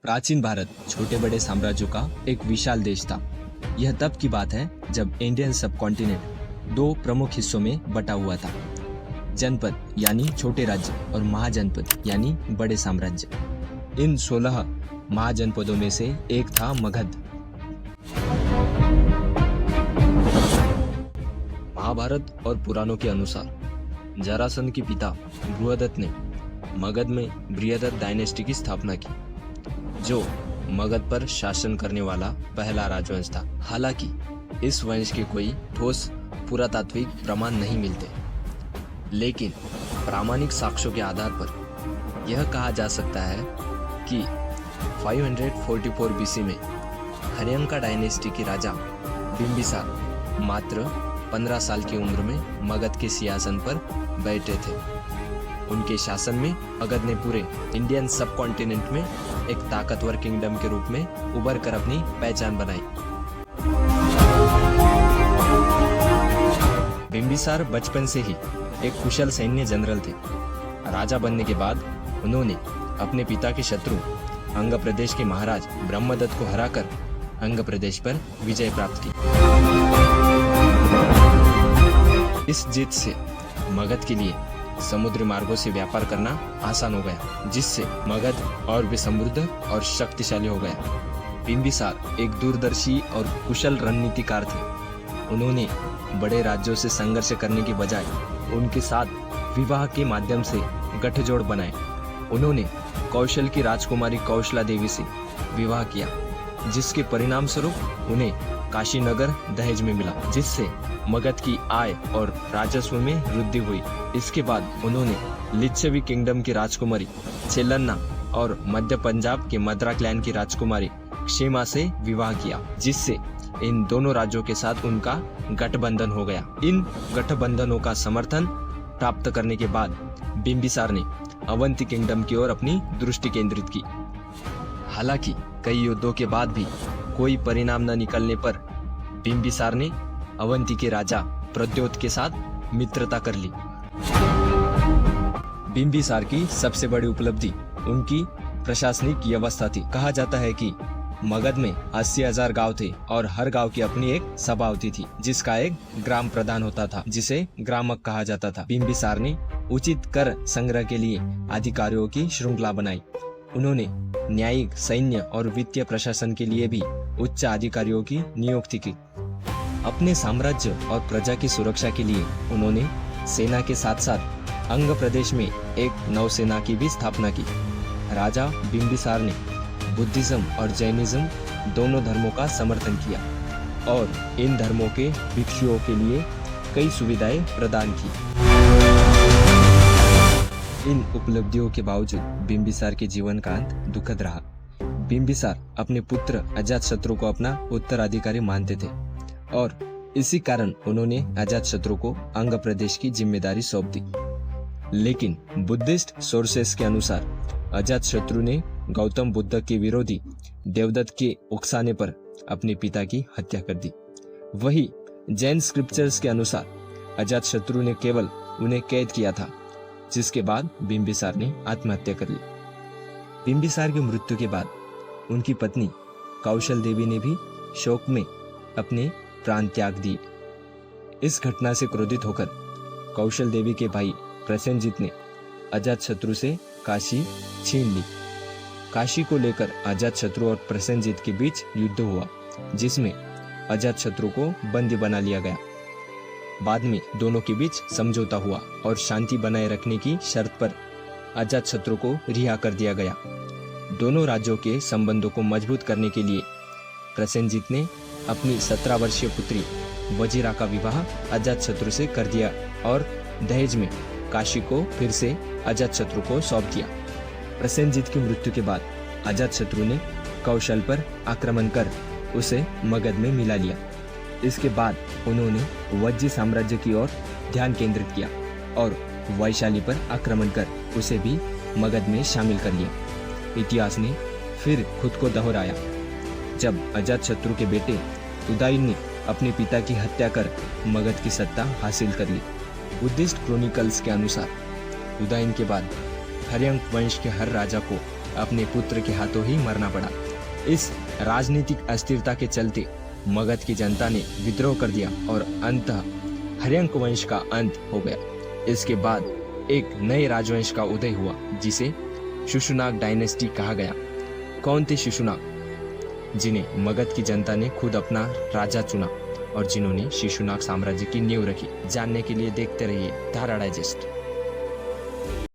प्राचीन भारत छोटे बड़े साम्राज्यों का एक विशाल देश था। यह तब की बात है जब इंडियन सब कॉन्टिनेंट दो प्रमुख हिस्सों में बटा हुआ था, जनपद यानी छोटे राज्य और महाजनपद यानी बड़े साम्राज्य। इन 16 महाजनपदों में से एक था मगध। महाभारत और पुराणों के अनुसार जरासंध के पिता बृहदत्त ने मगध में बृहदत्त डायनेस्टी की स्थापना की, जो मगध पर शासन करने वाला पहला राजवंश था। हालांकि इस वंश के कोई ठोस पुरातात्विक प्रमाण नहीं मिलते, लेकिन प्रामाणिक साक्ष्यों के आधार पर यह कहा जा सकता है कि 544 बीसी में हर्यंका डायनेस्टी के राजा बिंबिसार मात्र 15 साल की उम्र में मगध के सिंहासन पर बैठे थे। उनके शासन में मगध ने पूरे इंडियन सब कॉन्टिनेंट में एक ताकतवर किंगडम के रूप में उभर कर अपनी पहचान बनाई। बिंबिसार बचपन से ही एक कुशल सैन्य जनरल थे। राजा बनने के बाद उन्होंने अपने पिता के शत्रु अंग प्रदेश के महाराज ब्रह्मदत्त को हराकर अंग प्रदेश पर विजय प्राप्त की। इस जीत से मगध के लिए समुद्री मार्गों से व्यापार करना आसान हो गया, जिससे मगध और भी समृद्ध और शक्तिशाली हो गया। बिंबिसार एक दूरदर्शी और कुशल रणनीतिकार थे। उन्होंने बड़े राज्यों से संघर्ष करने के बजाय उनके साथ विवाह के माध्यम से गठजोड़ बनाए। उन्होंने कौशल की राजकुमारी कौशला देवी से विवाह किया, जिसके परिणाम स्वरूप उन्हें काशी नगर दहेज में मिला, जिससे मगध की आय और राजस्व में वृद्धि हुई। इसके बाद उन्होंने लिच्छवी किंगडम की राजकुमारी चेलन्ना और मध्य पंजाब के मद्रा क्लैन की राजकुमारी क्षेमा से विवाह किया, जिससे इन दोनों राज्यों के साथ उनका गठबंधन हो गया। इन गठबंधनों का समर्थन प्राप्त करने के बाद बिंबिसार ने अवंती किंगडम की ओर अपनी दृष्टि केंद्रित की। हालांकि कई युद्धों के बाद भी कोई परिणाम न निकलने पर बिंबिसार ने अवंती के राजा प्रद्योत के साथ मित्रता कर ली। बिंबिसार की सबसे बड़ी उपलब्धि उनकी प्रशासनिक व्यवस्था थी। कहा जाता है कि मगध में 80,000 गांव थे और हर गांव की अपनी एक सभा होती थी, जिसका एक ग्राम प्रधान होता था, जिसे ग्रामक कहा जाता था। बिंबिसार ने उचित कर संग्रह के लिए अधिकारियों की श्रृंखला बनाई। उन्होंने न्यायिक, सैन्य और वित्तीय प्रशासन के लिए भी उच्च अधिकारियों की नियुक्ति की। अपने साम्राज्य और प्रजा की सुरक्षा के लिए उन्होंने सेना के साथ साथ अंग प्रदेश में एक नौसेना की भी स्थापना की। राजा बिंबिसार ने बुद्धिज्म और जैनिज्म दोनों धर्मों का समर्थन किया और इन धर्मों के भिक्षुओं के लिए कई सुविधाएं प्रदान की। इन उपलब्धियों के बावजूद बिंबिसार के जीवन का अंत दुखद रहा। बिंबिसार अपने पुत्र अजातशत्रु को अपना उत्तराधिकारी मानते थे और इसी कारण उन्होंने अजातशत्रु को अंग प्रदेश की जिम्मेदारी सौंप दी। लेकिन बुद्धिस्ट सोर्सेस के अनुसार अजातशत्रु ने गौतम बुद्ध के विरोधी देवदत्त के उकसाने पर अपने पिता की हत्या कर दी। वही जैन स्क्रिप्चर्स के अनुसार अजातशत्रु ने केवल उन्हें कैद किया था, जिसके बाद बिंबिसार ने आत्महत्या कर ली। बिंबिसार की मृत्यु के बाद उनकी पत्नी कौशल देवी ने भी शोक में अपने प्राण त्याग दिए। इस घटना से क्रोधित होकर कौशल देवी के भाई प्रसेनजीत ने अजातशत्रु से काशी छीन ली। काशी को लेकर अजातशत्रु और प्रसेनजीत के बीच युद्ध हुआ, जिसमें अजातशत्रु को बंदी बना लिया गया। बाद में दोनों के बीच समझौता हुआ और शांति बनाए रखने की शर्त पर अजातशत्रु को रिहा कर दिया गया। दोनों राज्यों के संबंधों को मजबूत करने के लिए प्रसेनजीत ने अपनी 17 वर्षीय पुत्री वजीरा का विवाह अजातशत्रु से कर दिया और दहेज में काशी को फिर से अजातशत्रु को सौंप दिया। प्रसेनजीत की मृत्यु के बाद अजातशत्रु ने कौशल पर आक्रमण कर उसे मगध में मिला लिया। इसके बाद उन्होंने वज्जी साम्राज्य की ओर ध्यान केंद्रित किया और वैशाली पर आक्रमण कर उसे भी मगध में शामिल कर लिया। इतिहास ने फिर खुद को दोहराया जब अजातशत्रु के बेटे उदयन ने अपने पिता की हत्या कर मगध की सत्ता हासिल कर ली। बुद्धिस्ट क्रोनिकल्स के अनुसार उदयन के बाद हर्यंक वंश के हर राजा को अपने पुत्र के हाथों ही मरना पड़ा। इस राजनीतिक अस्थिरता के चलते मगध की जनता ने विद्रोह कर दिया और अंततः हर्यंक वंश का अंत हो गया। इसके बाद एक नए राजवंश का उदय हुआ जिसे शिशुनाग डायनेस्टी कहा गया। कौन थे शिशुनाग? जिन्हें मगध की जनता ने खुद अपना राजा चुना और जिन्होंने शिशुनाग साम्राज्य की नींव रखी। जानने के लिए देखते रहिए तारा डाइजेस्ट।